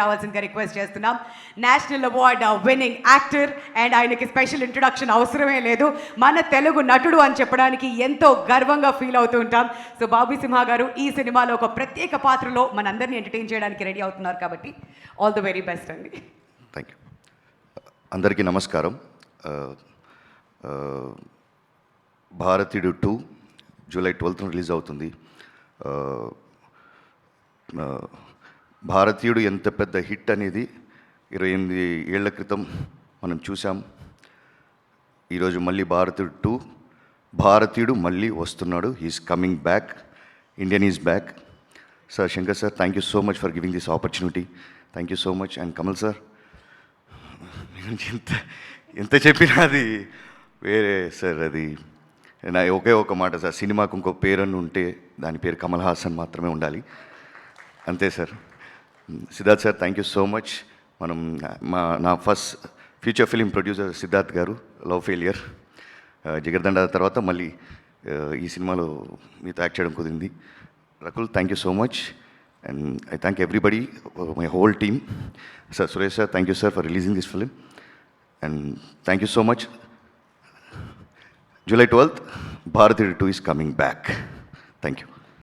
రావాల్సిందిగా రిక్వెస్ట్ చేస్తున్నాం. National award winning actor and ఆయనకి స్పెషల్ ఇంట్రొడక్షన్ అవసరమే లేదు. మన తెలుగు నటుడు అని చెప్పడానికి ఎంతో గర్వంగా ఫీల్ అవుతూ ఉంటాం. సో బాబీ సింహ గారు ఈ సినిమాలో ఒక ప్రత్యేక పాత్రలో మనందరినీ ఎంటర్టైన్ చేయడానికి రెడీ అవుతున్నారు కాబట్టి ఆల్ ది వెరీ బెస్ట్ అండి. Thank you. అందరికీ నమస్కారం. భారతీయుడు 2 జూలై 12th రిలీజ్ అవుతుంది. భారతీయుడు ఎంత పెద్ద హిట్ అనేది 28 ఏళ్ల క్రితం మనం చూసాం. ఈరోజు మళ్ళీ భారతీయుడు మళ్ళీ వస్తున్నాడు. He is coming back. Indian is back. Sir Shankar sir, thank you so much for giving this opportunity. Thank you so much. And Kamal sir, ఎంత చెప్పినా అది వేరే సార్. అది నా ఒకే ఒక మాట సార్, సినిమాకు ఇంకో పేరನ್ನು ఉంటే దాని పేరు కమల్ హాసన్ మాత్రమే ఉండాలి, అంతే sir. Siddharth sir, thank you so much. నా first future film producer Siddharth garu, love failure, Jigarthanda తర్వాత మళ్ళీ ఈ సినిమాలో మీతో యాక్ట్ చేయడం కుదిరింది. Rakul, thank you so much. And I thank everybody, my whole team. Sir Suresh sir, thank you sir for releasing this film. And thank you so much. July 12th, Bharatiyudu 2 is coming back. Thank you.